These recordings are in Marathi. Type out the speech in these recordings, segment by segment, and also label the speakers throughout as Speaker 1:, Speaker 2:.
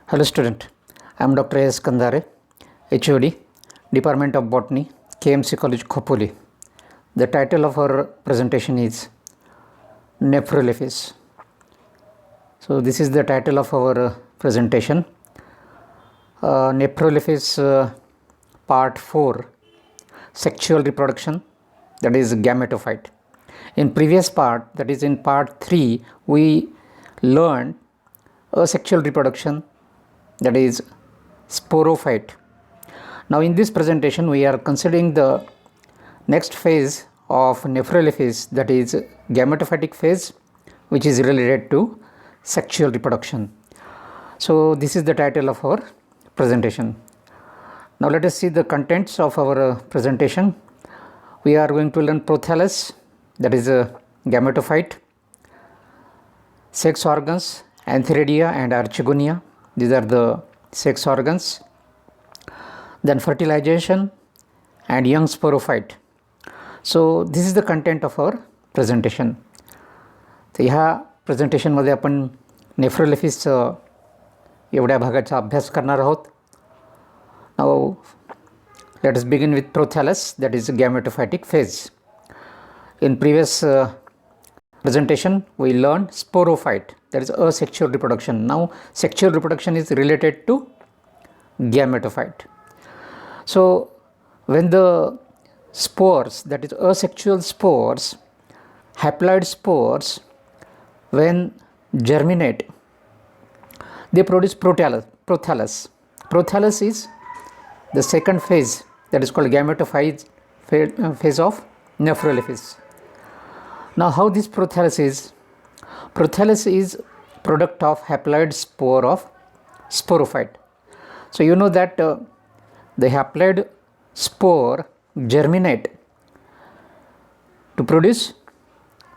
Speaker 1: Hello student, I am Dr. A.S. Kandare, HOD, Department of Botany, KMC College, Khopoli. The title of our presentation is Nephrolepis. So this is the title of our presentation. Nephrolepis part 4, sexual reproduction, that is gametophyte. In previous part, that is in part 3, we learned sexual reproduction, that is sporophyte. Now in this presentation we are considering the next phase of Nephrolepis, that is gametophytic phase, which is related to sexual reproduction. So this is the title of our presentation. Now let us see the contents of our presentation. We are going to learn prothallus, that is a gametophyte, sex organs, antheridia and archegonia. These are the sex organs. Then fertilization and young sporophyte. So this is the content of our presentation. तर ह्या प्रेझेंटेशनमध्ये आपण नेफ्रोलेफिस एवढ्या भागाचा अभ्यास करणार आहोत. Now let us begin with prothallus, that is gametophytic phase. In previous presentation we learned sporophyte, that is asexual reproduction. Now sexual reproduction is related to gametophyte. So when the spores, that is asexual spores, haploid spores, when germinate, they produce prothallus. Prothallus is the second phase, that is called gametophyte phase of Nephrolepis. Now how this prothallus is? Prothallus is product of haploid spore of sporophyte. So you know that the haploid spore germinate to produce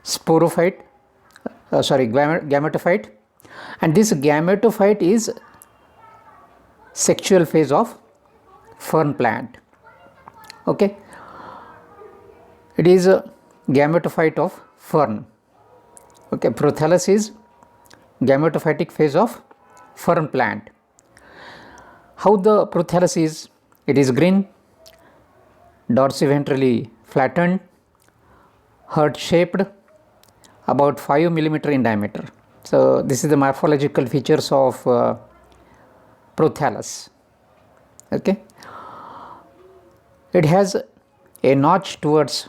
Speaker 1: sporophyte, gametophyte, and this gametophyte is sexual phase of fern plant. Okay, it is a gametophyte of fern. Okay, prothallus is gametophytic phase of fern plant. How the prothallus is? It is green, dorsiventrally flattened, heart shaped, about 5 mm in diameter. So this is the morphological features of prothallus. Okay, it has a notch towards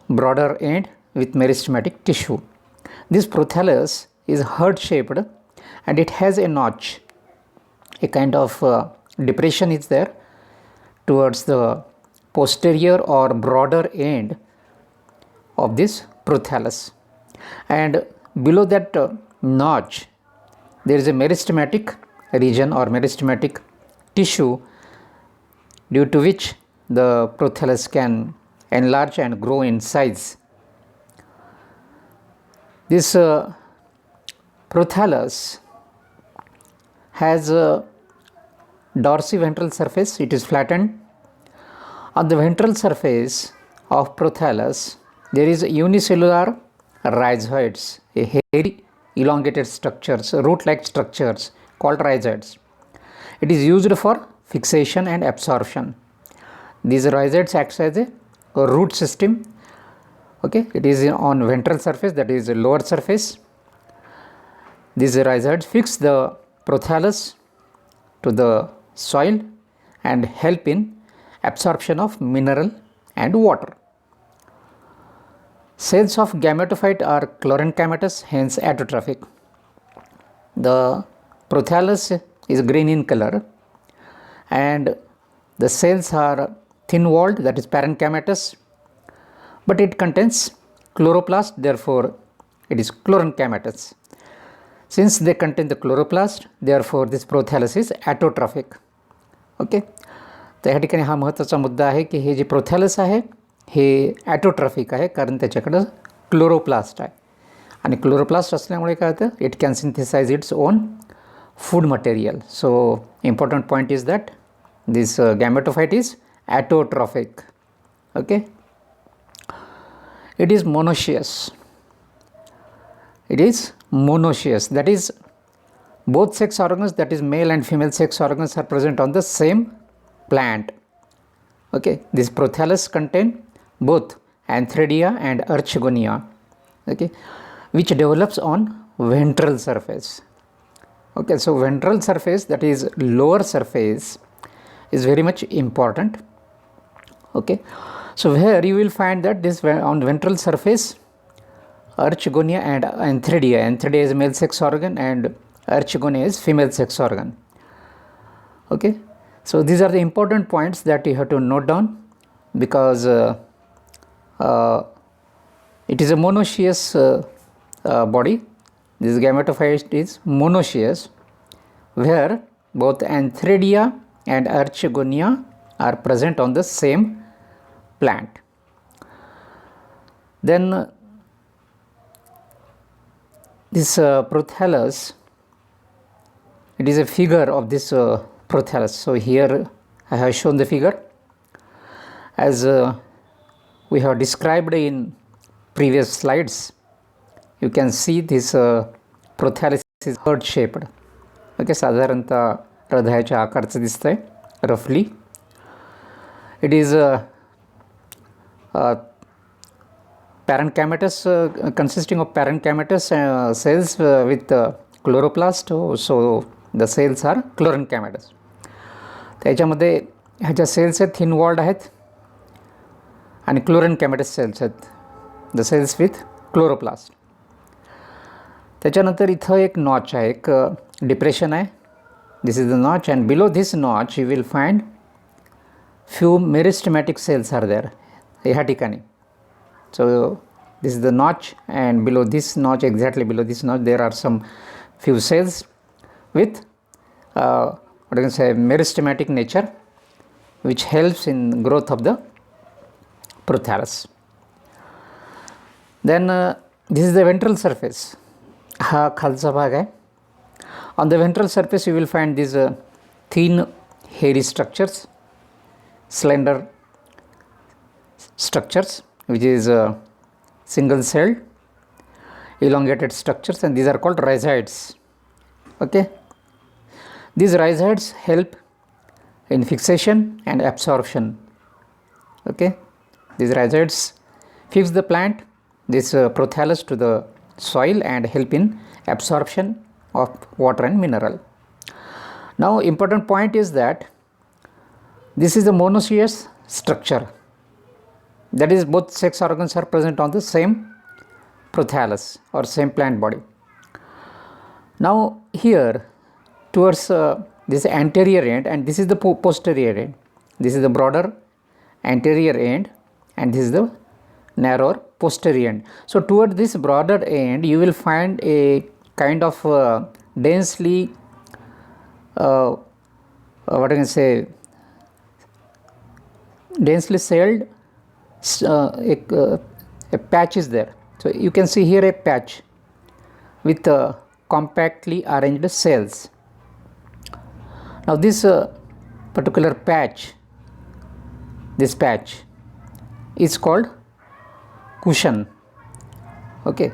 Speaker 1: broader end with meristematic tissue. This prothallus is heart shaped and it has a notch, a kind of depression is there towards the posterior or broader end of this prothallus, and below that notch there is a meristematic region or meristematic tissue, due to which the prothallus can enlarge and grow in size. This prothallus has a dorsiventral surface, it is flattened. On the ventral surface of prothallus there is unicellular rhizoids, a hairy elongated structures, root-like structures called rhizoids. It is used for fixation and absorption. These rhizoids acts as a root system. Okay, it is on ventral surface, that is lower surface. These rhizoids fix the prothallus to the soil and help in absorption of mineral and water. Cells of gametophyte are chlorenchymatous, hence autotrophic. The prothallus is green in color and the cells are thin walled, that is parenchymatous, but it contains chloroplast, therefore it is chlorenchymatous. Since they contain the chloroplast, therefore this prothallus is autotrophic. Okay, तर ह्या ठिकाणी हा महत्त्वाचा मुद्दा आहे की हे जे प्रोथॅलस आहे हे ॲटोट्रॉफिक आहे, कारण त्याच्याकडं क्लोरोप्लास्ट आहे आणि क्लोरोप्लास्ट असल्यामुळे काय होतं, it can synthesise its own food material. So important point is that this gametophyte is autotrophic. Okay, it is monoecious. It is monoecious, that is both sex organs, that is male and female sex organs, are present on the same plant. Okay, this prothallus contain both Antheridia and Archegonia, okay, which develops on ventral surface. Okay, so ventral surface, that is lower surface, is very much important. Okay, so here you will find that this on ventral surface, Archegonia and Antheridia. Antheridia is male sex organ and Archegonia is female sex organ. Okay, so these are the important points that you have to note down, because it is a monoecious body. This gametophyte is monoecious, where both Antheridia and Archegonia are present on the same plant. Then this prothallus, it is a figure of this prothallus. So here I have shown the figure as we have described in previous slides. You can see this prothallus is bird shaped. Okay, साधारणतः हृदयाच्या आकारचं दिसतंय roughly. It is parenchymatous, consisting of parenchymatous cells with chloroplast. So the cells are chloroenchymatous. त्याच्यामध्ये ह्याच्या सेल्स आहेत थिन वॉल्ड आहेत आणि क्लोरेनकॅमेटस सेल्स आहेत, द सेल्स विथ क्लोरोप्लास्ट. त्याच्यानंतर इथं एक नॉच आहे, एक डिप्रेशन आहे. This is the notch and below this notch you will find few meristematic cells are there ह्या ठिकाणी. So this is the notch, and below this notch, exactly below this notch, there are some few cells with what you can say meristematic nature, which helps in growth of the prothallus. Then this is the ventral surface. हा खालचा भाग आहे. On the ventral surface you will find these thin hairy structures, slender structures, which is single celled elongated structures, and these are called rhizoids. Okay, these rhizoids help in fixation and absorption. Okay, these rhizoids fix the plant, this prothallus, to the soil and help in absorption of water and mineral. Now important point is that this is a monoecious structure, that is both sex organs are present on the same prothallus or same plant body. Now here towards this anterior end, and this is the posterior end, this is the broader anterior end and this is the narrower posterior end. So toward this broader end you will find a kind of densely what I can say densely celled a patch is there. So you can see here a patch with compactly arranged cells. Now this particular patch, this patch is called cushion. Okay,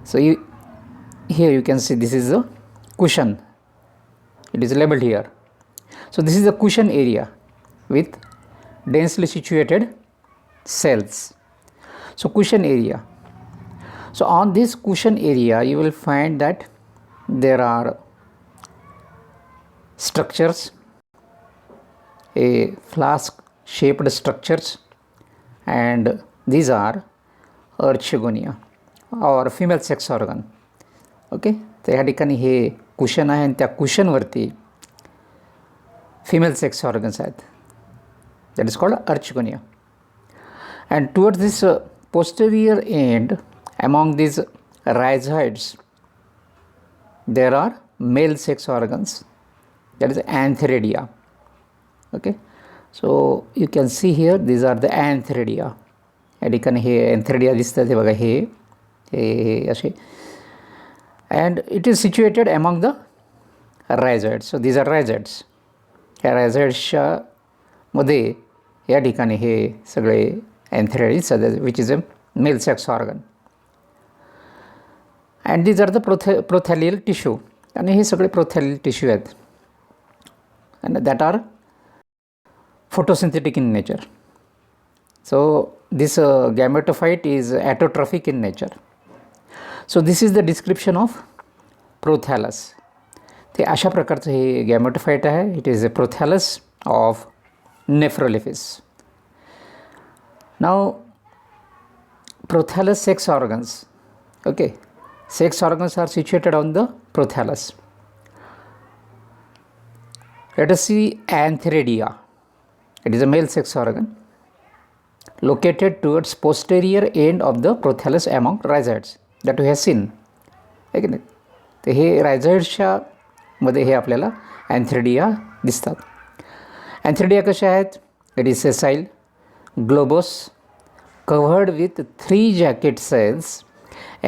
Speaker 1: so here you can see this is a cushion, it is labeled here. So this is the cushion area with densely situated cells. So cushion area. So on this cushion area you will find that there are structures, a flask shaped structures, and these are Archegonia or female sex organ. Okay, तर ह्या ठिकाणी हे कुशन आहे आणि त्या कुशनवरती फिमेल सेक्स ऑर्गन्स आहेत, that is called Archegonia. And towards this posterior end, among these rhizoids, there are male sex organs, that is Antheridia. Okay, so you can see here these are the Antheridia. या ठिकाणी हे Antheridia दिसतात, हे बघा हे असे, and it is situated among the rhizoids. So these are rhizoids. या rhizoidsच्या मध्ये या ठिकाणी हे सगळे Antherids, which is a male sex organ. And these are the prothallial tissue. आणि हे सगळे प्रोथॅलियल टिश्यू आहेत and that are photosynthetic in nature. So this gametophyte is autotrophic in nature. So this is the description of prothallus. ते अशा प्रकारचं हे गॅमेटोफाइट आहे. It is a prothallus of nephrolepis. Now prothallus sex organs. Okay, sex organs are situated on the prothallus. Let us see antheridia. It is a male sex organ located towards posterior end of the prothallus among rhizoids that we have seen. है की नाही? तर हे rhizoidsच्या मध्ये हे आपल्याला antheridia दिसतात. antheridia कशा आहेत? It is sessile, globose, covered with 3 jacket cells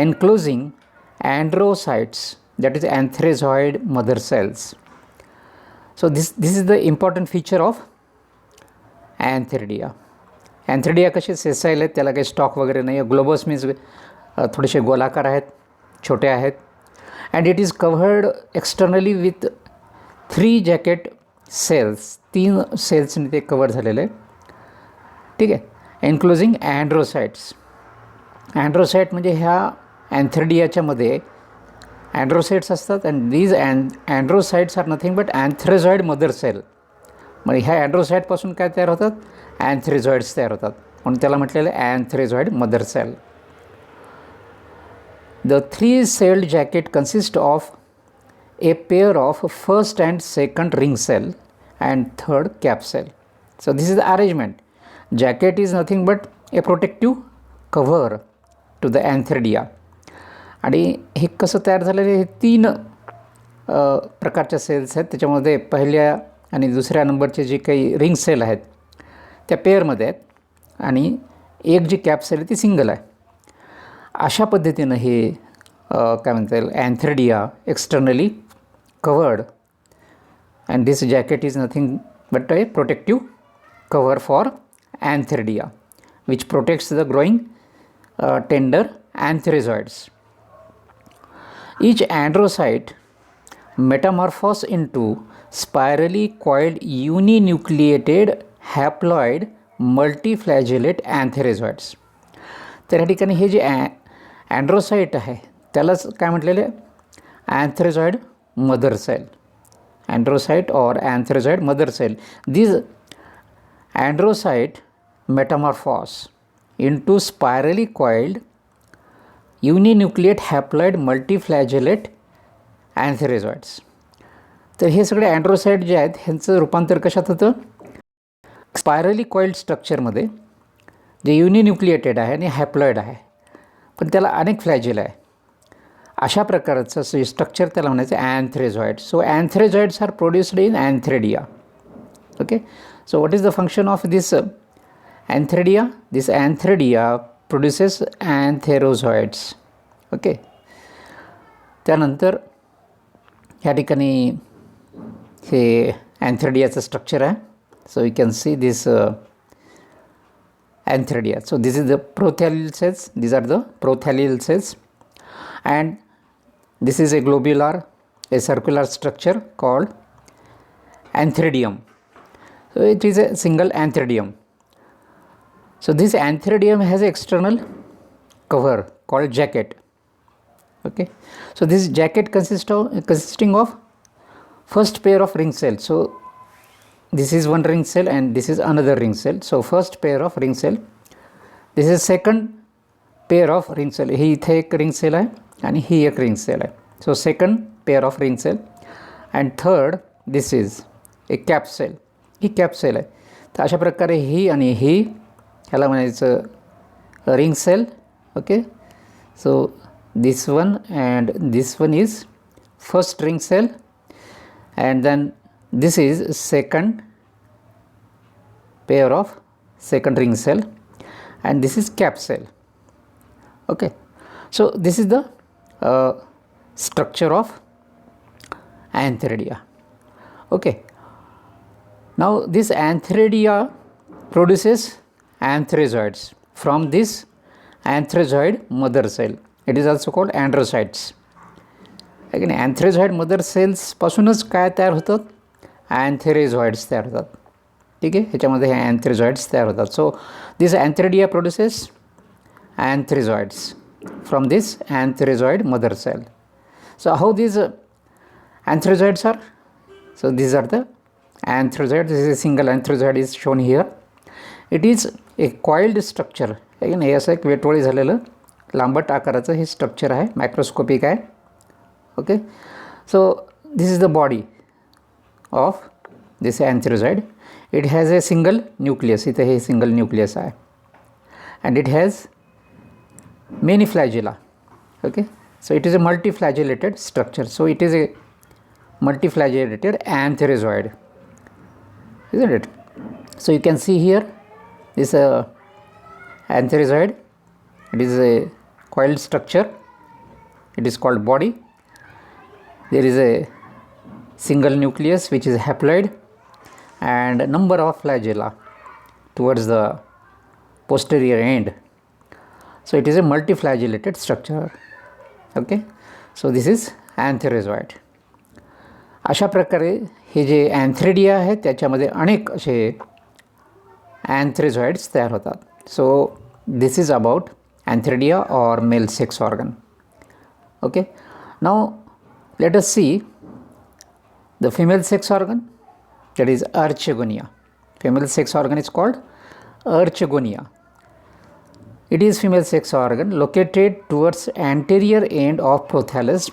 Speaker 1: enclosing androcytes, that is antherozoid mother cells. So this is the important feature of antheridia. antheridia कसे sessile आहेत, त्याला काही स्टॉक वगैरे नाही आहे. ग्लोबस मीन्स थोडेसे गोलाकार आहेत, छोटे आहेत. And it is covered externally with 3 jacket cells. 3 सेल्सने ते कवर झालेलं आहे. ठीक आहे. एन्क्लोजिंग अँड्रोसाइट्स. अँड्रोसाइट म्हणजे ह्या अँथेरिडियाच्या मध्ये अँड्रोसाइट्स असतात. And these androcytes are nothing but antherozoid mother cell. म्हणजे ह्या अँड्रोसाइटपासून काय तयार होतात? अँथेरोझॉइड्स तयार होतात. म्हणून त्याला म्हटलेलं आहे antherozoid mother cell. The 3-celled jacket consists of a pair of first and second ring cell and third cap cell. So this is the arrangement. Jacket is nothing but a protective cover to the antheridia. आणि हे कसं तयार झालेलं आहे? हे 3 प्रकारच्या सेल्स आहेत. त्याच्यामध्ये पहिल्या आणि दुसऱ्या नंबरचे जे काही रिंग सेल आहेत त्या पेअरमध्ये आहेत आणि एक जी कॅप सेल आहे ती सिंगल आहे. अशा पद्धतीनं हे काय म्हणता येईल antheridia externally covered and this jacket is nothing but a protective cover for antheridia which protects the growing tender antherozoids. Each androcyte metamorphoses into spirally coiled uninucleated haploid multiflagellate antherozoids. तर या ठिकाणी हे जे अँड्रोसाइट आहे त्यालाच काय म्हटलेलं आहे? Antherozoid mother cell. Androcyte or antherozoid mother cell. This androcyte metamorphose into spirally coiled uninucleate haploid multiflagellate antherozoids. तर हे सगळे अँड्रोसाइट जे आहेत ह्यांचं रूपांतर कशात होतं? स्पायरली कॉइल्ड स्ट्रक्चरमध्ये जे युनिन्युक्लिएटेड आहे आणि हॅप्लॉइड आहे पण त्याला अनेक फ्लॅजेल आहे. अशा प्रकारचं स्ट्रक्चर त्याला म्हणायचं antherozoid. So antherozoids are produced in antheridia. Okay. So what is the function of this antheridia? This antheridia produces antherozoids. Okay. त्यानंतर ह्या ठिकाणी हे antheridiaचं स्ट्रक्चर आहे. So you can see this antheridia. So this is the prothallil cells. These are the prothallil cells and this is a globular, a circular structure called antheridium. So it is a single antheridium. So this antheridium has an external cover called jacket. Okay. So this jacket consisting of first pair of ring cells. So this is one ring cell and this is another ring cell. So first pair of ring cell. This is second pair of ring cell. ही इथे एक ring cell आहे आणि ही एक ring cell आहे. So second pair of ring cell and third this is a cap cell. ही कॅप सेल आहे. तर अशा प्रकारे ही आणि ही ह्याला म्हणायचं ring cell. Okay. So this one and this one is first ring cell and then this is second pair of second ring cell and this is cap cell. Okay. So this is the structure of antheridia. Okay. Now this antheridia produces antherozoids from this antherozoid mother cell. It is also called androcytes. आहे की नाही. अँथ्रेझॉइड मदर सेल्सपासूनच काय तयार होतं, अँथेरेझॉइड्स तयार होतात. ठीक आहे, ह्याच्यामध्ये हे अँथ्रेझॉइड्स तयार होतात. So this antheridia produces anthrazoids from this anthrazoid mother cell. So how these anthrazoids are? So these are the anthrazoids. This is a single anthrazoid is shown here. It is a coiled structure. Again हे असं एक वेटोळी झालेलं लांबट आकाराचं हे स्ट्रक्चर आहे, मायक्रोस्कोपिक आहे. Okay, so this is the body of this anthrazoid. It has a single nucleus. इथे हे सिंगल न्यूक्लियस आहे, and it has many flagella. Okay, so it is a multiflagellated structure. So it is a multiflagellated anthrazoid, isn't it? So you can see here this anthrazoid. It is a coiled structure. It is called body. There is a single nucleus which is haploid and a number of flagella towards the posterior end. So it is a multiflagellated structure. Okay, so this is anthrazoid. अशा प्रकारे हे जे अँथ्रेडिया आहे त्याच्यामध्ये अनेक असे अँथ्रेझॉइड्स तयार होतात. सो दिस इज अबाउट अँथ्रेडिया और male sex organ. Okay, now let us see the female sex organ, that is archegonia. Female sex organ is called archegonia. It is female sex organ located towards anterior end of prothallus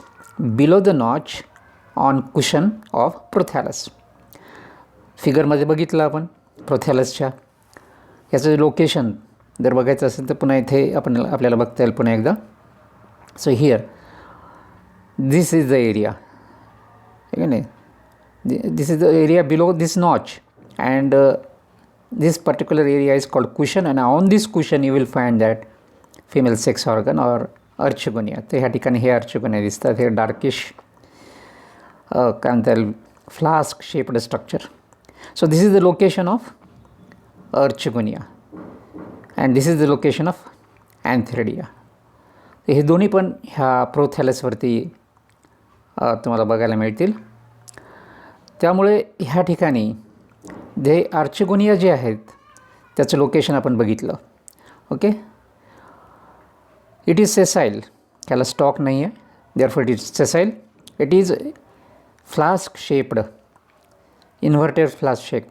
Speaker 1: below the notch on cushion of prothallus. फिगरमध्ये बघितलं आपण प्रोथॅलसच्या याचं लोकेशन जर बघायचं असेल तर पुन्हा इथे आपल्याला बघता येईल पुन्हा एकदा. So here this is the area, ठीक आहे. This is the area below this notch, and this particular area is called cushion, and on this cushion you will find that female sex organ or archegonia. तर ह्या ठिकाणी हे archegonia दिसतात. हे डार्किश काय म्हणतात flask shaped structure. So this is the location of archegonia and this is the location of antheridia. हे दोन्ही पण ह्या प्रोथॅलसवरती तुम्हाला बघायला मिळतील. त्यामुळे ह्या ठिकाणी जे आर्चेगोनिया जे आहेत त्याचं लोकेशन आपण बघितलं. ओके, इट इज सेसाईल, त्याला स्टॉक नाही आहे, therefore it is sessile. It is flask shaped, inverted flask shape.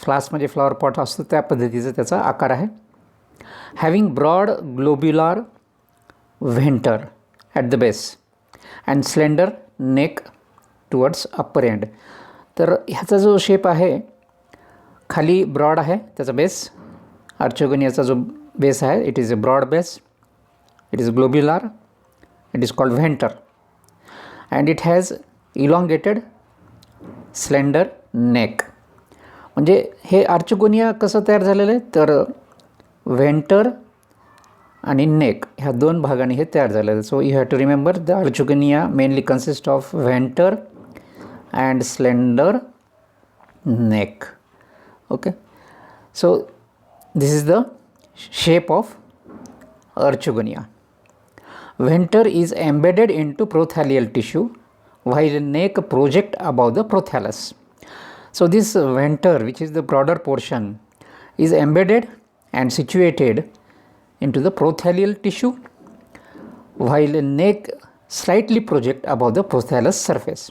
Speaker 1: Flask म्हणजे फ्लॉवर पॉट असतो त्या पद्धतीचा त्याचा आकार आहे. Having broad globular venter at the base and slender neck towards upper end. तर ह्याचा जो शेप आहे खाली ब्रॉड आहे त्याचा बेस. आर्चेगोनियाचा जो बेस आहे it is a broad base, it is globular, it is called venter and it has elongated slender neck. म्हणजे हे आर्चेगोनिया कसं तयार झालेलं आहे तर व्हेंटर आणि नेक ह्या दोन भागांनी हे तयार झालेलं आहे. So you have to remember the archegonia mainly consist of venter and slender neck. Okay, so this is the shape of archegonia. Venter is embedded into prothalial tissue while neck project above the prothallus. So this venter, which is the broader portion, is embedded and situated into the prothalial tissue while neck slightly project above the prothallus surface.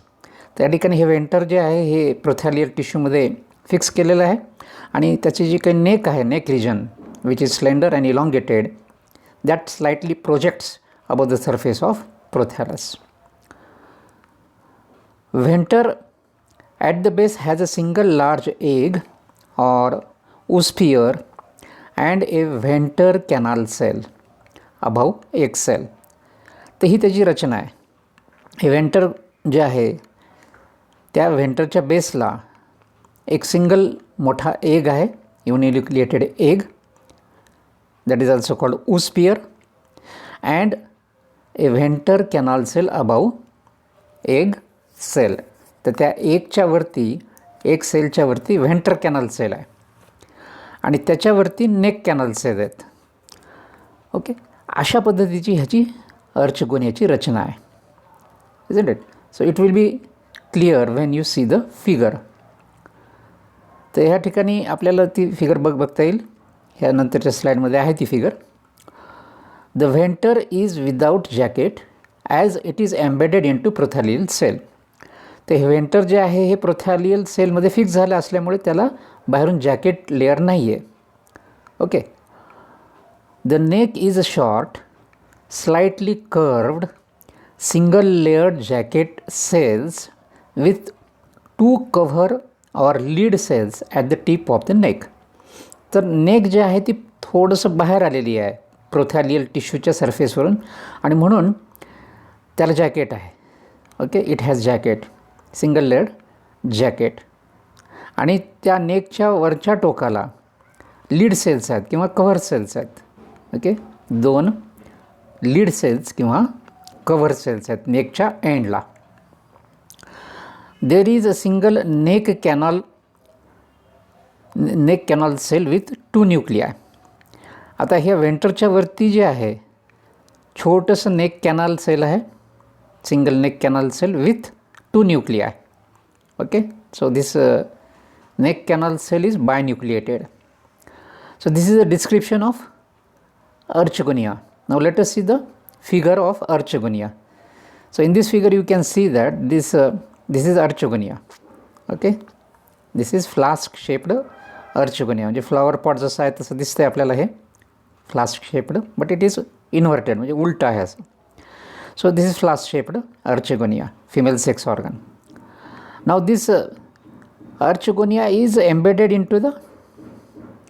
Speaker 1: त्या ठिकाणी हे व्हेंटर जे आहे हे प्रोथॅलियर टिश्यूमध्ये फिक्स केलेलं आहे आणि त्याची जी काही नेक आहे, neck region which is slender and elongated, that slightly projects above the surface of prothallus. Venter at the base has a single large egg or oosphere and a venter canal cell above egg cell. तर ही त्याची रचना आहे. हे व्हेंटर जे आहे त्या व्हेंटरच्या बेसला एक सिंगल मोठा एग आहे, uninucleated egg, that is also called oosphere and a venter canal cell above egg cell. तर त्या एगच्या वरती, एग सेलच्या वरती व्हेंटर कॅनाल सेल आहे आणि त्याच्यावरती नेक कॅनाल सेल आहेत. ओके, अशा पद्धतीची ह्याची आर्चेगोनियाची रचना आहे. isn't it? So it will be clear when you see the figure. तर ह्या ठिकाणी आपल्याला ती फिगर बघता येईल. ह्या नंतरच्या स्लाईडमध्ये आहे ती figure. The venter is without jacket as it is embedded into prothallial cell. तर हे व्हेंटर जे आहे हे प्रोथॅलियल सेलमध्ये फिक्स झालं असल्यामुळे त्याला बाहेरून जॅकेट लेअर नाही आहे. Okay. The neck is short, slightly curved, single layered jacket cells with 2 cover or lid cells at the tip of the neck. तर नेक जे आहे ती थोडंसं बाहेर आलेली आहे प्रोथॅलियल टिश्यूच्या सरफेसवरून आणि म्हणून त्याला जॅकेट आहे. Okay. It has jacket, single layered jacket. आणि त्या नेकच्या वरच्या टोकाला लीड सेल्स आहेत किंवा कव्हर सेल्स आहेत. ओके. 2 लीड सेल्स किंवा कव्हर सेल्स आहेत नेकच्या एंडला. There is a single neck canal cell with 2 nuclei. आता ह्या व्हेंटरच्या वरती जे आहे छोटंसं नेक कॅनल सेल आहे, single neck canal cell with 2 nuclei. Okay. So this neck canal cell is binucleated. So this is a description of archegonia. Now let us see the figure of archegonia. So in this figure you can see that this is archegonia. Okay. This is flask shaped archegonia. म्हणजे फ्लॉवर पॉट जसं आहे तसं दिसतंय आपल्याला हे flask shaped, but it is inverted म्हणजे उलट आहे असं. So this is flask shaped archegonia, female sex organ. Now this archegonia is embedded into the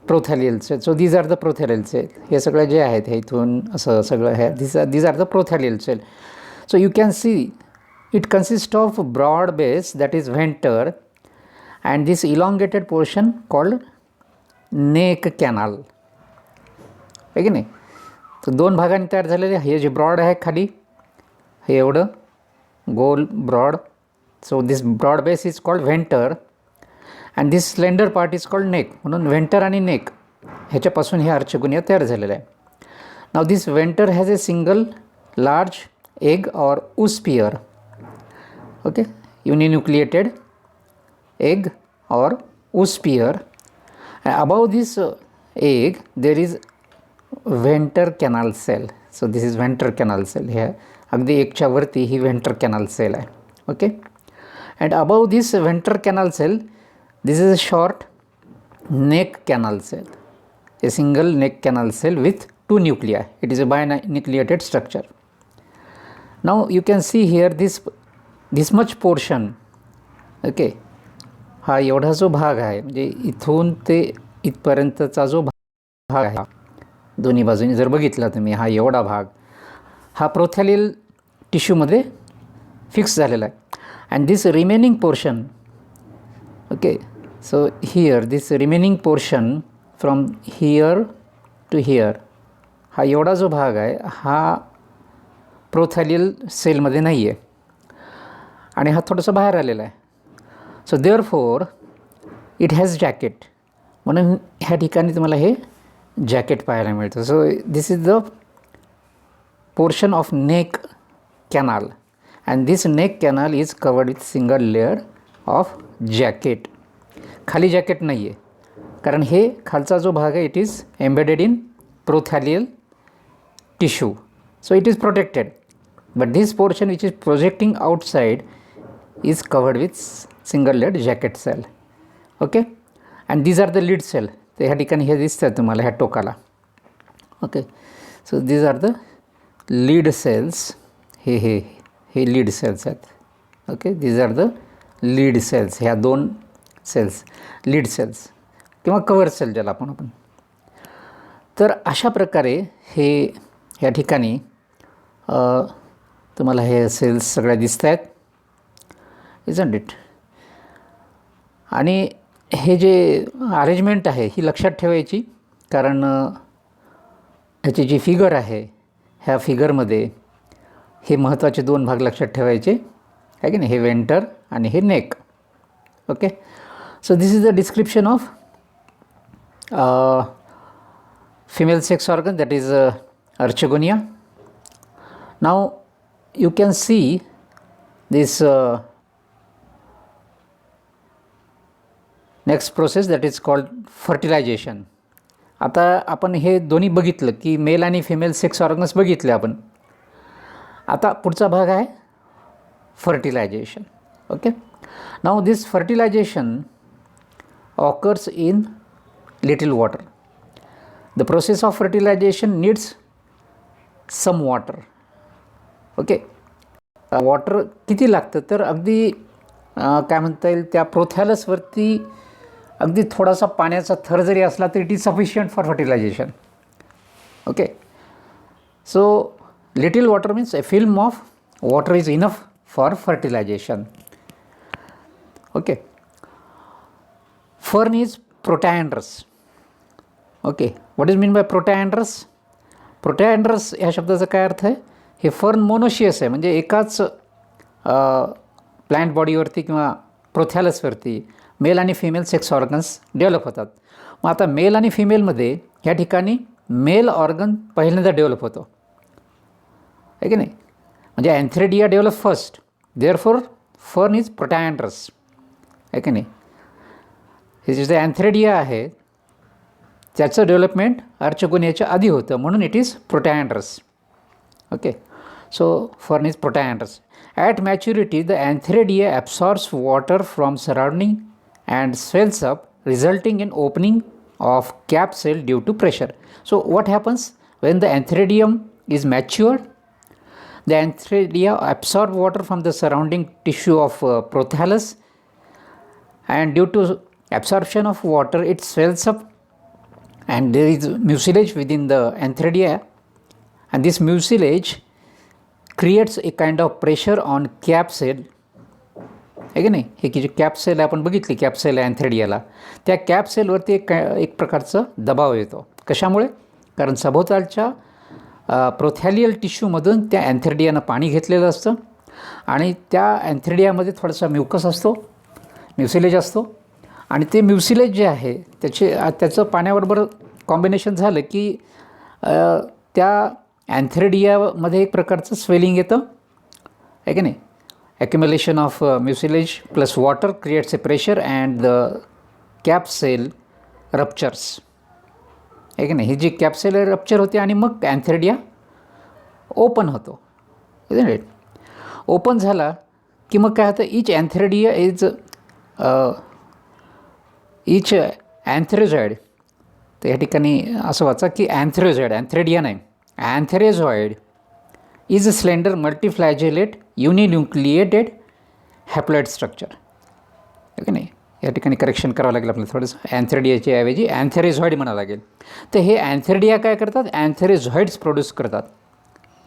Speaker 1: prothallial cell. So these are the prothallial cell. हे सगळं जे आहेत हे इथून असं सगळं आहे these are the prothallial cell. So you can see it consist of broad base that is venter and this elongated portion called neck canal. आहे की नाही. तर 2 भागांनी तयार झालेले. हे जे ब्रॉड आहे खाली हे एवढं गोल broad. So this broad base is called venter and this slender part is called neck. म्हणून व्हेंटर आणि नेक ह्याच्यापासून हे archegonia तयार झालेलं आहे. Now this venter has a single large egg or oosphere. Okay. Uninucleated egg or oosphere. Above this egg there is venter canal cell. So this is venter canal cell. हे अगदी एकच्या वरती ही व्हेंटर कॅनल सेल आहे. Okay. And above this venter canal cell this is a short neck canal cell, a single neck canal cell with 2 nuclei. It is a binucleated structure. Now you can see here this much portion. Okay. हा एवढा जो भाग आहे म्हणजे इथून ते इथपर्यंतचा जो भाग आहे दोन्ही बाजूनी जर बघितला तुम्ही हा एवढा भाग हा प्रोथॅलियल टिश्यूमध्ये फिक्स झालेला आहे. And this remaining portion. Okay. So here this remaining portion from here to here हा एवढा जो भाग आहे हा प्रोथॅलियल सेलमध्ये नाही आहे आणि हा थोडंसं बाहेर आलेला आहे. So therefore it has jacket. म्हणून ह्या ठिकाणी तुम्हाला हे जॅकेट पाहायला मिळतं. So this is the portion of neck canal and this neck canal is covered with single layer of jacket. खाली जॅकेट नाही आहे कारण हे खालचा जो भाग आहे it is embedded in prothallial tissue. So it is protected but this portion which is projecting outside is covered with single layered jacket sale. Okay. And these are the lid cell. तर ह्या ठिकाणी हे दिसतं तुम्हाला ह्या टोकाला. Okay. So these are the lid cells. हे लीड सेल्स आहेत. Okay. These are the lid cells. ह्या 2 सेल्स लीड सेल्स किंवा कव्हर सेल ज्याला आपण. तर अशा प्रकारे हे ह्या ठिकाणी तुम्हाला हे सेल्स सगळ्या दिसत आहेत. Isn't it. आणि हे जे अरेंजमेंट आहे ही लक्षात ठेवायची कारण ह्याची जी फिगर आहे ह्या फिगरमध्ये हे महत्त्वाचे 2 भाग लक्षात ठेवायचे आहे की नाही. हे व्हेंटर आणि हे neck. Okay. So this is the description of female sex organ, that is archegonia. Now you can see this next process that is called fertilization. आता आपण हे दोन्ही बघितलं की मेल आणि फिमेल सेक्स ऑर्गन्स बघितले आपण. आता पुढचा भाग आहे fertilization. Okay, now this fertilization occurs in little water. The process of fertilization needs some water. Okay, water किती लागतं तर अगदी काय म्हणता येईल त्या प्रोथॅलसवरती अगदी थोडासा पाण्याचा थर जरी असला तर it is sufficient for fertilisation. Okay, so little water means a film of water is enough for fertilisation. Okay, fern is protandrous. Okay, what is mean by protandrous? Protandrous ह्या शब्दाचा काय अर्थ आहे? हे फर्न मोनोशियस आहे, म्हणजे एकाच प्लॅन्ट बॉडीवरती किंवा प्रोथॅलसवरती मेल आणि फिमेल सेक्स ऑर्गन्स डेव्हलप होतात. मग आता मेल आणि फिमेलमध्ये ह्या ठिकाणी मेल ऑर्गन पहिल्यांदा डेव्हलप होतो, आहे की नाही? म्हणजे antheridia develop first, therefore fern is protandrous, आहे की नाही? हे जे अँथ्रेडिया आहे त्याचं डेव्हलपमेंट अर्चगोनियाच्या आधी होतं, म्हणून it is protandrous. Okay, so fern is protandrous. At maturity, the antheridia absorbs water from surrounding and swells up, resulting in opening of cap cell due to pressure. So what happens when the antheridium is matured? The antheridia absorb water from the surrounding tissue of prothallus, and due to absorption of water, it swells up, and there is mucilage within the antheridia, and this mucilage creates a kind of pressure on cap cell, आहे की नाही? हे की जी कॅप सेल आपण बघितली, कॅप सेल आहे अँथ्रेडियाला, त्या कॅप सेलवरती एक प्रकारचं दबाव येतो. कशामुळे? कारण सभोवतालच्या प्रोथॅलियल टिश्यूमधून त्या अँथ्रेडियानं पाणी घेतलेलं असतं आणि त्या अँथ्रेडियामध्ये थोडासा म्युकस असतो, म्युसिलेज असतो, आणि ते म्युसिलेज जे आहे त्याचं पाण्याबरोबर कॉम्बिनेशन झालं की त्या अँथ्रेडियामध्ये एक प्रकारचं स्वेलिंग येतं, आहे की नाही? Accumulation of mucilage plus water creates a pressure and the cap cell ruptures, आहे की नाही? ही जी कॅप सेल रप्चर होते आणि मग अँथ्रेडिया ओपन होतो, राईट? ओपन झाला की मग काय होतं? Each antheridia is each antherozoid. तर या ठिकाणी असं वाचा की अँथ्रेझॉइड, अँथ्रेडिया नाही, antherozoid is a slender multiflagellate uninucleated haploid structure. Okay नाही, या ठिकाणी करेक्शन करावं लागेल आपल्याला थोडंसं, अँथेरिडियाच्या ऐवजी अँथेरेझॉइड म्हणावं लागेल. तर हे अँथेरिडिया काय करतात? अँथेरेझॉइड्स प्रोड्यूस करतात.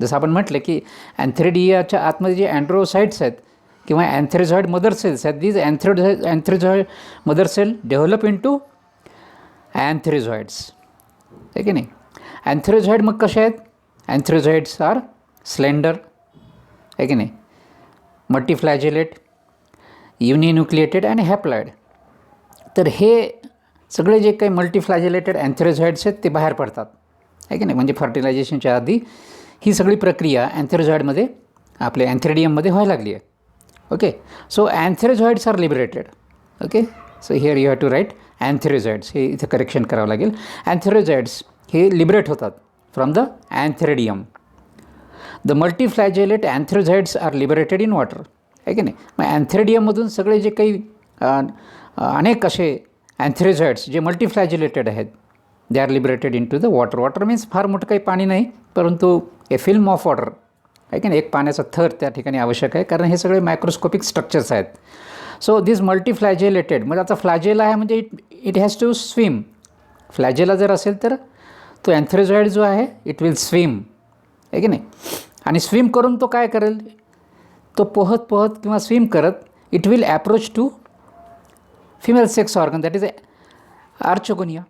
Speaker 1: जसं आपण म्हटलं की अँथेरिडियाच्या आतमध्ये जे अँड्रोसाइट्स आहेत किंवा अँथेरेझॉइड मदर सेल्स आहेत, these antherozoid mother cell develop into antherozoids, आहे की नाही? अँथेरेझॉइड मग कसे आहेत? अँथेरेझॉइड्स आर स्लेंडर, आहे की नाही? मल्टीफ्लॅजेलेट, युनिन्युक्लिएटेड आणि हॅप्लॉइड. तर हे सगळे जे काही मल्टीफ्लॅजेलेटेड अँथेरेझॉइड्स आहेत ते बाहेर पडतात, आहे की नाही? म्हणजे फर्टिलायझेशनच्या आधी ही सगळी प्रक्रिया अँथेरेझॉइडमध्ये आपल्या अँथेरिडियममध्ये व्हायला लागली आहे. Okay, so antherozoids are liberated. Okay, so here you have to write antherozoids, हे इथं करेक्शन करावं लागेल. अँथेरेझॉइड्स हे लिबरेट होतात from the antheridium. The multiflagellate antherozoids are liberated in water, आहे की नाही? मग अँथेरिडियममधून सगळे जे काही अनेक असे अँथेरेझॉइड्स जे मल्टीफ्लॅजेलेटेड आहेत they are liberated into the water. Water means फार मोठं काही पाणी नाही, परंतु ए फिल्म ऑफ वॉटर, आहे की नाही? एक पाण्याचा थर त्या ठिकाणी आवश्यक आहे, कारण हे सगळे मायक्रोस्कोपिक स्ट्रक्चर्स आहेत. सो दिस मल्टीफ्लॅजेलेटेड, म्हणजे आता फ्लॅजेला आहे म्हणजे इट हॅज टू स्विम. फ्लॅजेला जर असेल तर तो अँथेरेझॉइड जो आहे इट विल स्विम, आहे की नाही? आणि स्विम करून तो काय करेल? तो पोहत पोहत किंवा स्विम करत it will approach to female sex organ, that is archegonia.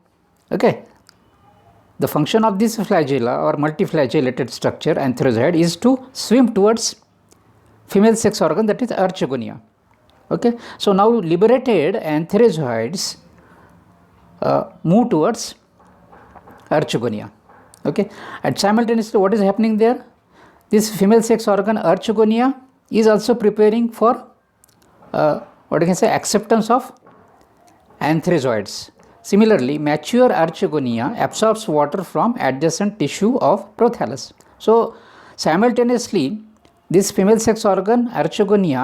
Speaker 1: Okay, the function of this flagella or multiflagellated structure antherozoid is to swim towards female sex organ, that is archegonia. Okay, so now liberated antherozoids move towards archegonia. Okay, and simultaneously what is happening there? This female sex organ archegonia is also preparing for what you can say acceptance of antherozoids. Similarly, mature archegonia absorbs water from adjacent tissue of prothallus. So, simultaneously, this female sex organ archegonia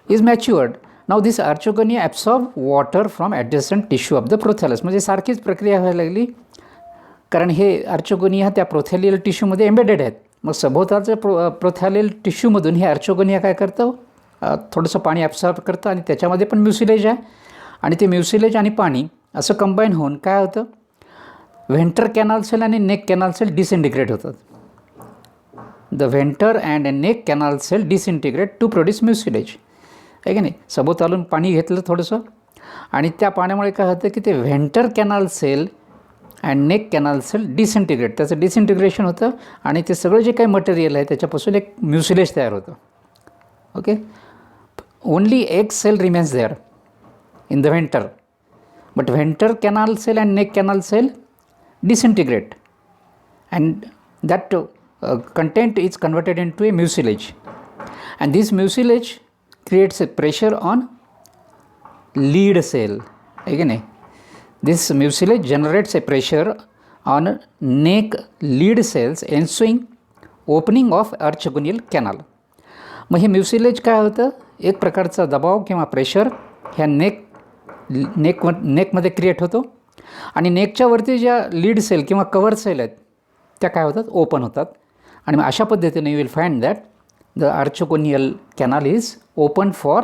Speaker 1: is matured. Now, this archegonia absorb water from adjacent tissue of the prothallus. म्हणजे सारखीच प्रक्रिया व्हायला लागली, कारण हे आर्चोगोनिया त्या प्रोथॅलियल टिश्यूमध्ये एम्बेडेड आहेत. मग सभोवतालच्या प्रोथॅलियल टिश्यूमधून हे आर्चोगोनिया काय करतं, थोडंसं पाणी ॲब्सॉर्ब करतं आणि त्याच्यामध्ये पण म्युसिलेज आहे आणि ते म्युसिलेज आणि पाणी असं कंबाईन होऊन काय होतं, व्हेंटर कॅनल सेल आणि नेक कॅनल सेल डिसइंटिग्रेट होतात. The venter and neck canal cell disintegrate to produce mucilage, आहे की नाही. सभोवतालून पाणी घेतलं थोडंसं आणि त्या पाण्यामुळे काय होतं की ते venter canal cell and neck canal cell disintegrate, त्याचं डिसइंटिग्रेशन होतं आणि ते सगळं जे काही मटेरियल आहे त्याच्यापासून एक म्युसिलेज तयार होतं. Okay, only egg cell remains there in the venter, but venter canal cell and neck canal cell disintegrate and that content is converted into a mucilage, and this mucilage creates a pressure on lead cell. Again, this mucilage generates a pressure on neck lead cells ensuing opening of archegonial canal. मग हे म्युसिलेज काय होतं, एक प्रकारचा दबाव किंवा प्रेशर ह्या नेकमध्ये क्रिएट होतो आणि नेकच्या वरती ज्या लीड सेल किंवा कवर सेल आहेत त्या काय होतात, ओपन होतात. आणि मग अशा पद्धतीने you will find that the archegonial canal is open for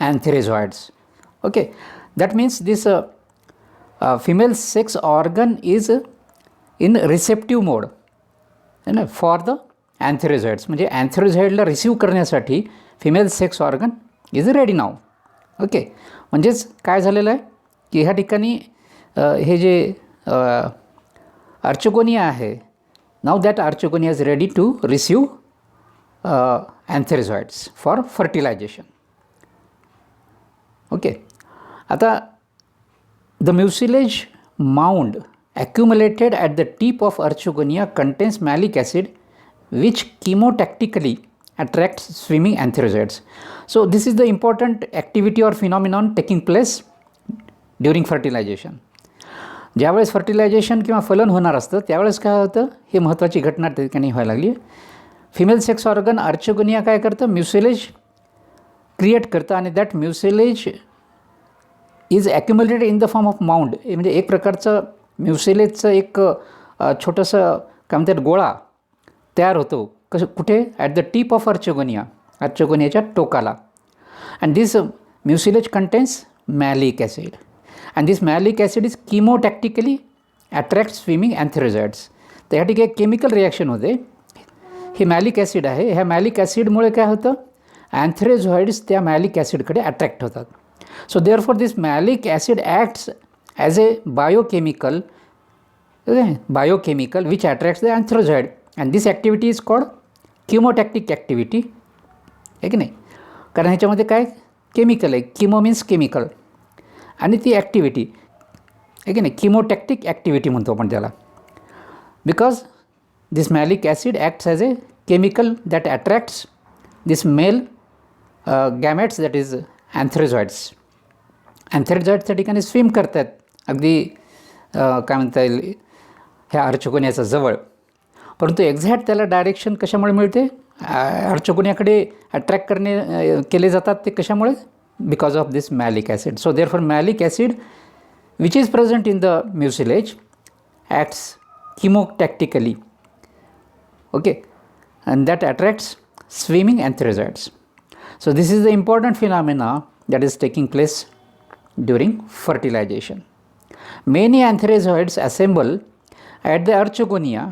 Speaker 1: antherozoids. Okay, that means this female sex organ is in receptive mode for the antherozoids. म्हणजे antherozoidला रिसीव्ह करण्यासाठी female sex organ is ready now. Okay, म्हणजेच काय झालेलं आहे की ह्या ठिकाणी हे जे आर्चोगोनिया आहे, now that archegonia is ready to receive antherozoids for fertilisation. Okay, आता the mucilage mound accumulated at the tip of archegonia contains malic acid which chemotactically attracts swimming antherozoids. So this is the important activity or phenomenon taking place during fertilization. ज्यावेळेस फर्टिलायझेशन किंवा फलन होणार असतं त्यावेळेस काय होतं, हे महत्त्वाची घटना त्या ठिकाणी व्हायला लागली आहे. फिमेल सेक्स ऑर्गन आर्चोगोनिया काय करतं, म्युसिलेज क्रिएट करतं आणि that mucilage is accumulated in the form of mound. म्हणजे एक प्रकारचं म्युसिलेजचं एक छोटंसं काय म्हणतात गोळा तयार होतो. कसं, कुठे, ॲट द टीप ऑफ आर्चोगोनियाच्या टोकाला. And this mucilage contains malic acid and this malic acid is chemotactically attract swimming antherozoids. तर ह्या ठिकाणी केमिकल रिॲक्शन होते. हे मॅलिक ॲसिड आहे, ह्या मॅलिक ॲसिडमुळे काय होतं, अँथेरोझॉइड्स त्या मॅलिक ॲसिडकडे अट्रॅक्ट होतात. So therefore this malic acid acts as a biochemical which attracts the antherozoid, and this activity is called chemotactic activity. आहे की नाही, कारण ह्याच्यामध्ये काय केमिकल आहे, किमो मीन्स केमिकल आणि ती ॲक्टिव्हिटी आहे की नाही, किमोटॅक्टिक ॲक्टिव्हिटी म्हणतो आपण त्याला. Because this malic acid acts as a chemical that attracts this male gametes that is antherozoids. अँथेरोझॉइड्सच्या ठिकाणी स्विम करत आहेत अगदी काय म्हणता येईल ह्या आर्चोगोनियाचा जवळ. परंतु एक्झॅक्ट त्याला डायरेक्शन कशामुळे मिळते, आर्चोगोनियाकडे अट्रॅक्ट केले जातात ते कशामुळे, because of this malic acid. So therefore malic acid which is present in the mucilage acts chemotactically. Okay, and that attracts swimming antherozoids. So this is the important phenomena that is taking place during fertilization. Many antherozoids assemble at the archegonia,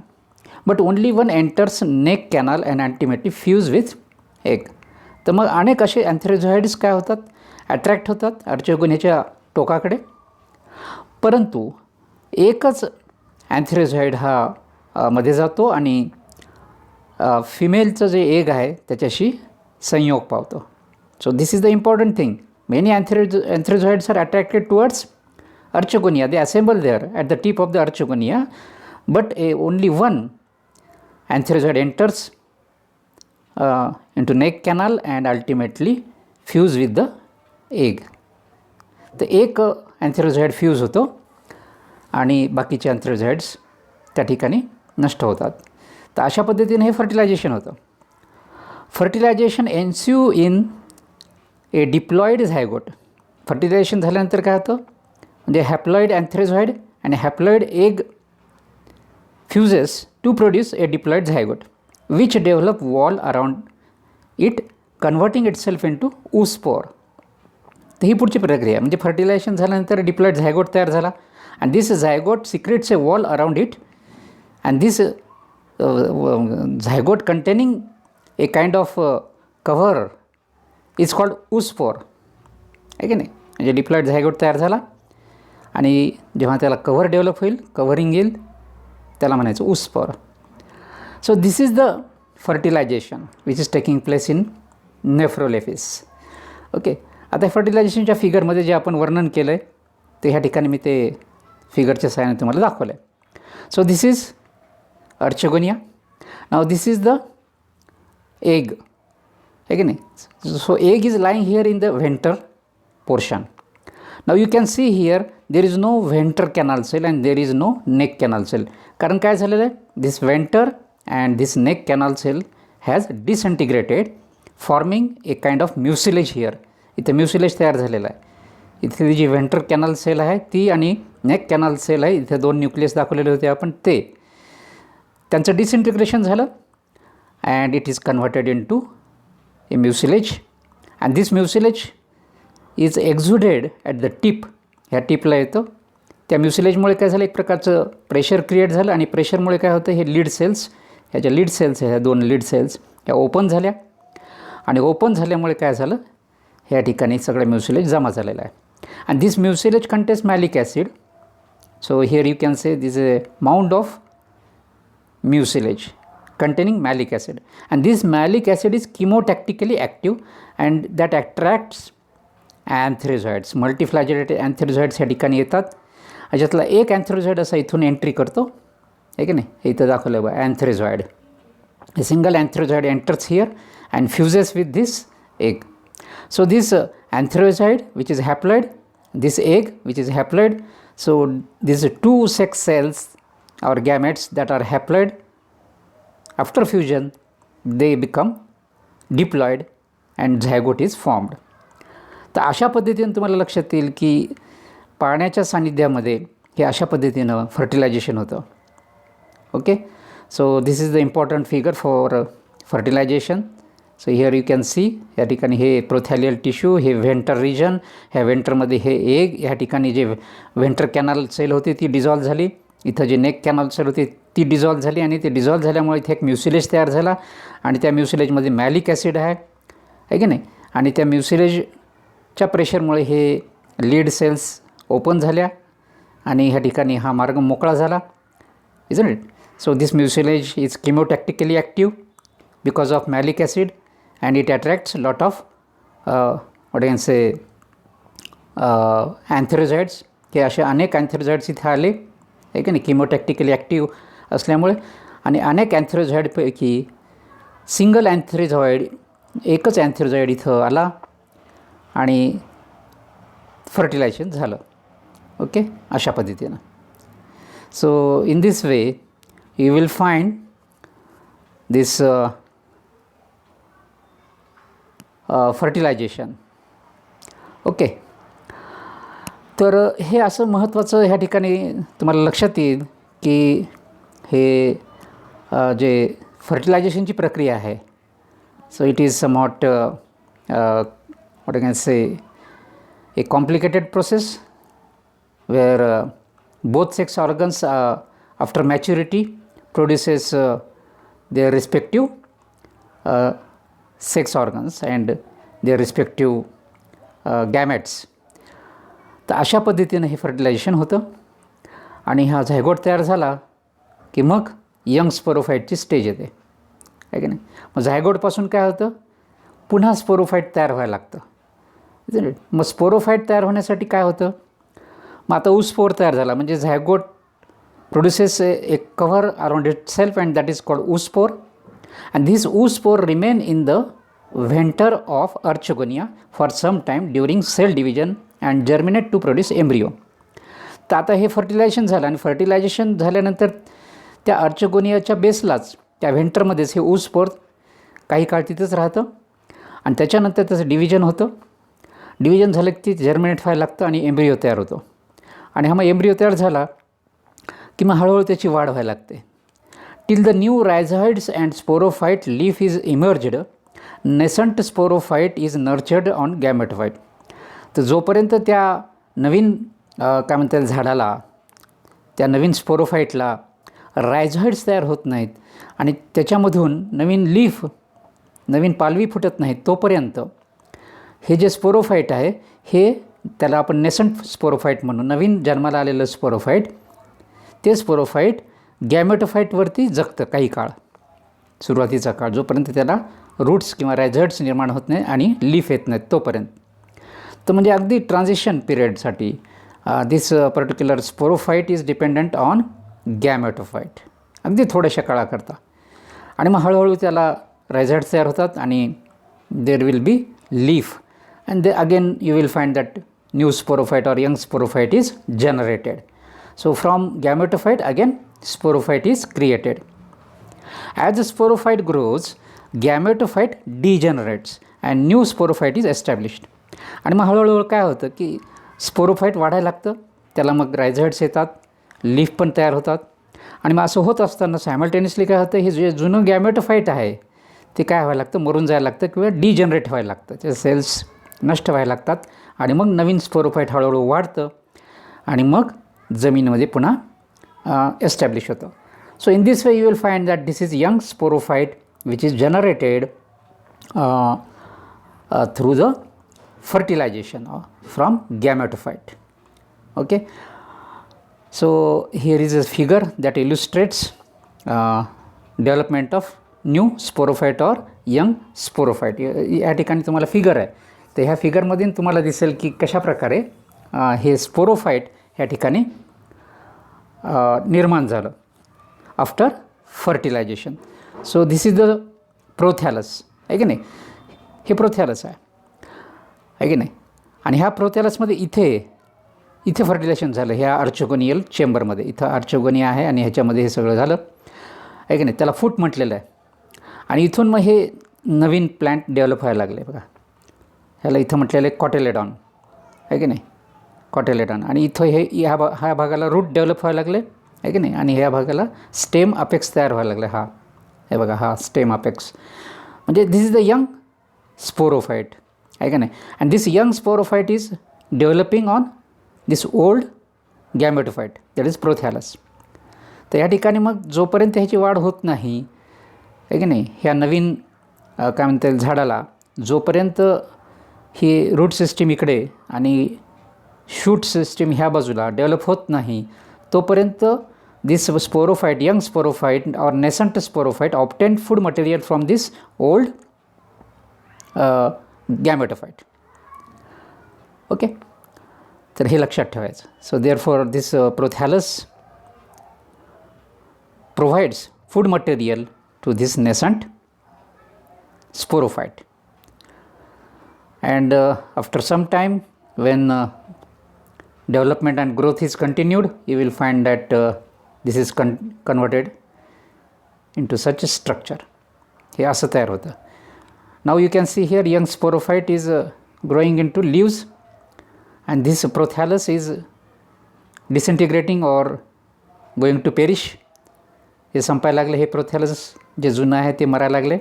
Speaker 1: but only one enters neck canal and ultimately fuse with egg. तर मग अनेक असे अँथेरोझॉइड्स काय होतात, अट्रॅक्ट होतात आर्चोगोनियाच्या टोकाकडे, परंतु एकच अँथेरोझॉइड हा मध्ये जातो आणि फिमेलचं जे एग आहे त्याच्याशी संयोग पावतो. So this is the important thing. Many antherozoids are attracted towards archegonia. They assemble there at the tip of the archegonia, but only one antherozoid enters into neck canal and ultimately fuse with the egg. तर एक अँथेरोझाईड फ्यूज होतो आणि बाकीचे अँथेरोझाईड्स त्या ठिकाणी नष्ट होतात. तर अशा पद्धतीने हे फर्टिलायझेशन होतं. Fertilization ensue in a diploid zygote. Fertilization झाल्यानंतर काय होतं, म्हणजे हॅप्लॉईड अँथेरोझाईड आणि haploid egg fuses to produce a diploid zygote which develop wall around it converting itself into oospore. तर ही पुढची प्रक्रिया, म्हणजे फर्टिलायझेशन झाल्यानंतर डिप्लॉईड झायगोट तयार झाला and this zygote secretes a wall around it, and this zygote containing a kind of cover is called oospore. आहे की नाही, म्हणजे डिप्लॉईड झायगोट तयार झाला आणि जेव्हा त्याला कव्हर डेव्हलप होईल, कव्हरिंग येईल, त्याला म्हणायचं oospore. So this is the fertilization which is taking place in Nephrolepis. Okay, आता फर्टिलायझेशनच्या फिगरमध्ये जे आपण वर्णन केलं आहे ते ह्या ठिकाणी मी ते फिगरच्या सहाय्याने तुम्हाला दाखवलं आहे. So this is archegonia. Now this is the egg, आहे की नाही. So egg is lying here in the venter portion. Now you can see here there is no venter canal cell and there is no neck canal cell. कारण काय झालेलं आहे, this venter and this neck canal cell has disintegrated forming a kind of mucilage here. इथे म्युसिलेज तयार झालेला आहे. इथे जी व्हेंटर कॅनल सेल आहे ती आणि नेक कॅनल सेल आहे, इथे दोन न्यूक्लियस दाखवलेले होते आपण, ते त्यांचं डिसइंटिग्रेशन झालं and it is converted into a mucilage and this mucilage is exuded at the tip. ह्या टिपला येतं. त्या म्युसिलेजमुळे काय झालं, एक प्रकारचं प्रेशर क्रिएट झालं आणि प्रेशरमुळे काय होतं, हे लीड सेल्स, ह्या ज्या लीड सेल्स ह्या दोन लीड सेल्स ह्या ओपन झाल्या आणि ओपन झाल्यामुळे काय झालं, ह्या ठिकाणी सगळं म्युसिलेज जमा झालेलं आहे. and this mucilage contains malic acid. So here you can say this is a mound of mucilage containing malic acid, and this malic acid is chemotactically active and that attracts antherozoids. मल्टीफ्लॅजेलेटेड अँथेरोझॉइड्स ह्या ठिकाणी येतात. ह्याच्यातला एक अँथेरोझॉइड असा इथून एंट्री करतो, आहे की नाही, हे इथं दाखवलं बघा अँथेरोझॉइड. A single antherozoid enters here and fuses with this egg. So this antherozoid which is haploid, this egg which is haploid, so these two sex cells or gametes that are haploid, after fusion they become diploid and zygote is formed. तर अशा पद्धतीने तुम्हाला लक्षात येईल की पाण्याच्या सानिध्यामध्ये हे अशा पद्धतीनं फर्टिलायझेशन होतं. Okay, so this is the important figure for fertilisation. So here you can see, या ठिकाणी हे प्रोथॅलियल टिश्यू, हे व्हेंटर रिजन, ह्या व्हेंटरमध्ये हे एग, ह्या ठिकाणी जे व्हेंटर कॅनल सेल होती ती डिझॉल्व झाली, इथं जे नेक कॅनल सेल होती ती डिझॉल्व झाली आणि ते डिझॉल्व झाल्यामुळे इथे एक म्युसिलेज तयार झाला आणि त्या म्युसिलेजमध्ये मॅलिक ॲसिड आहे की नाही, आणि त्या म्युसिलेजच्या प्रेशरमुळे हे लीड सेल्स ओपन झाल्या आणि ह्या ठिकाणी हा मार्ग मोकळा झाला, isn't it. So this mucilage is chemotactically active because of malic acid and it attracts lot of what I can say antherozoids. हे असे अनेक अँथेरोझॉइड्स इथे आले, आहे की नाही, किमोटॅक्टिकली ॲक्टिव्ह असल्यामुळे. आणि अनेक अँथेरोझॉइडपैकी सिंगल अँथेरोझॉइड, एकच अँथेरोझॉइड इथं आला आणि फर्टिलायझेशन झालं. ओके, अशा पद्धतीनं. So in this way you will find this fertilization. Okay, तर हे असं महत्त्वाचं ह्या ठिकाणी तुम्हाला लक्षात येईल की हे जे फर्टिलायझेशनची प्रक्रिया आहे, so it is समॉट what I can say a complicated process where both sex organs after maturity produces their respective sex organs and their respective gametes. तर अशा पद्धतीनं हे फर्टिलायझेशन होतं आणि हा झायगोट तयार झाला की मग यंग स्पोरोफाईटची स्टेज येते, आहे की नाही. मग झायगोटपासून काय होतं, पुन्हा स्पोरोफाईट तयार व्हायला लागतं. मग स्पोरोफाईट तयार होण्यासाठी काय होतं, मग आता ऊस्पोर तयार झाला, म्हणजे zygote produces a cover around itself and that is called oospore, and these oospore remain in the venter of Archegonia for some time during cell division and germinate to produce embryo. तर आता हे फर्टिलायझेशन झालं आणि फर्टिलायझेशन झाल्यानंतर त्या अर्चगोनियाच्या बेसलाच त्या व्हेंटरमध्येच हे ऊसपोर काही काळ तिथंच राहतं आणि त्याच्यानंतर त्याचं डिव्हिजन होतं. डिव्हिजन झालं की ते जर्मिनेट व्हायला लागतं आणि एम्ब्रियो तयार होतो. आणि हा मग एम्ब्रियो तयार झाला की मग हळूहळू त्याची वाढ व्हायला लागते. Till the new rhizoids and sporophyte leaf is emerged, nascent sporophyte is nurtured on gametophyte. तर जोपर्यंत त्या नवीन काय म्हणतात झाडाला, त्या नवीन स्पोरोफाईटला रायझॉइड्स तयार होत नाहीत आणि त्याच्यामधून नवीन लीफ, नवीन पालवी फुटत नाहीत, तोपर्यंत हे जे स्पोरोफाईट आहे हे त्याला आपण नेसंट स्पोरोफाईट म्हणून, नवीन जन्माला आलेलं स्पोरोफाईट, ते स्पोरोफाईट गॅमेटोफाईटवरती जगतं काही काळ, सुरुवातीचा काळ, जोपर्यंत त्याला रूट्स किंवा रायझॉइड्स निर्माण होत नाही आणि लीफ येत नाहीत तोपर्यंत. तर म्हणजे अगदी ट्रान्झिशन पिरियडसाठी this particular sporophyte is dependent on gametophyte, अगदी थोड्याशा काळाकरता. आणि मग हळूहळू त्याला रायझॉइड्स तयार होतात आणि there will be leaf and again you will find that new sporophyte or young sporophyte is generated. So from gametophyte again sporophyte is created. As the sporophyte grows, gametophyte degenerates and new sporophyte is established. आणि मग हळूहळू काय होतं की स्पोरोफाईट वाढायला लागतं, त्याला मग रायझॉइड्स येतात, लीफ पण तयार होतात. आणि मग असं होत असताना सायमल्टेनियसली काय होतं, हे जे जुनं गॅमेटोफाईट आहे ते काय व्हायला लागतं, मरून जायला लागतं किंवा डिजनरेट व्हायला लागतं, ते सेल्स नष्ट व्हायला लागतात आणि मग नवीन स्पोरोफाईट हळूहळू वाढतं आणि मग जमिनीमध्ये पुन्हा एस्टॅब्लिश होतं. So in this way you will find that this is young sporophyte which is generated through the fertilization from gametophyte. Okay, so here is a figure that illustrates development of new sporophyte or young sporophyte. या ठिकाणी तुम्हाला फिगर आहे, तर ह्या फिगरमधून तुम्हाला दिसेल की कशा प्रकारे हे स्पोरोफाईट ह्या ठिकाणी निर्माण झालं after fertilization. So this is the prothallus, आहे की नाही, हे प्रोथॅलस आहे की नाही. आणि ह्या प्रोथॅलसमध्ये इथे फर्टिलायझेशन झालं ह्या आर्चोगोनियल चेंबरमध्ये. इथं आर्चोगोनिया आहे आणि ह्याच्यामध्ये हे सगळं झालं, आहे की नाही, त्याला फूट म्हटलेलं आहे. आणि इथून मग हे नवीन प्लॅन्ट डेव्हलप व्हायला लागले. बघा ह्याला इथं म्हटलेलं आहे कॉटेलेडॉन, आहे की नाही, कॉटेलेडॉन. आणि इथं हे ह्या भागाला रूट डेव्हलप व्हायला लागले, आहे की नाही, आणि ह्या भागाला स्टेम अपेक्स तयार व्हायला लागले. हे बघा हा स्टेम अपेक्स, म्हणजे this is the young sporophyte, आहे का नाही. And this young sporophyte is developing on this old gametophyte that is prothallus. तर या ठिकाणी मग जोपर्यंत ह्याची वाढ होत नाही, आहे की नाही, ह्या नवीन काय म्हणतात झाडाला जोपर्यंत ही रूट सिस्टीम इकडे आणि शूट सिस्टीम ह्या बाजूला डेव्हलप होत नाही, तोपर्यंत this sporophyte, young sporophyte or nascent sporophyte obtain food material from this old gametophyte. Okay, तर हे लक्षात ठेवायचं. So therefore this prothallus provides food material to this nascent sporophyte. And after some time, when development and growth is continued, you will find that this is converted into such a structure. हे असं तयार होतं. Now you can see here young sporophyte is growing into leaves, and this prothallus is disintegrating or going to perish. हे संपायला लागले, हे प्रोथॅलस जे जुनं आहे ते मरायला लागले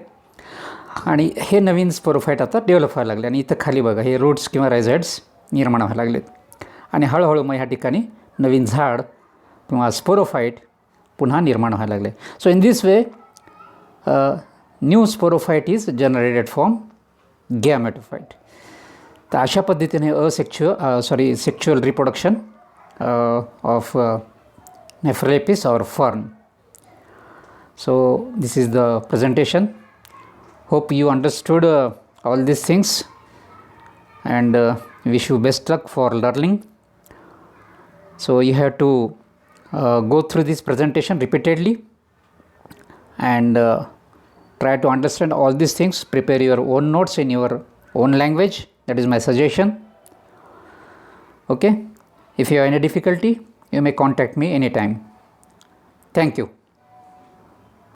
Speaker 1: आणि हे नवीन स्पोरोफाईट आता डेव्हलप व्हायला लागले. आणि इथं खाली बघा हे रूट्स किंवा रायझॉइड्स निर्माण व्हायला लागलेत आणि हळूहळू मग ह्या ठिकाणी नवीन झाड किंवा स्पोरोफाईट पुन्हा निर्माण व्हायला लागले. So in this way new sporophyte is generated from gametophyte. तर अशा पद्धतीने सेक्च्युअल रिप्रोडक्शन ऑफ नेफ्रोलेपिस और fern. So this is the presentation. Hope you understood all these things and wish you best luck for learning. So you have to go through this presentation repeatedly and try to understand all these things, prepare your own notes in your own language. That is my suggestion. Okay, if you have any difficulty, you may contact me anytime. Thank you.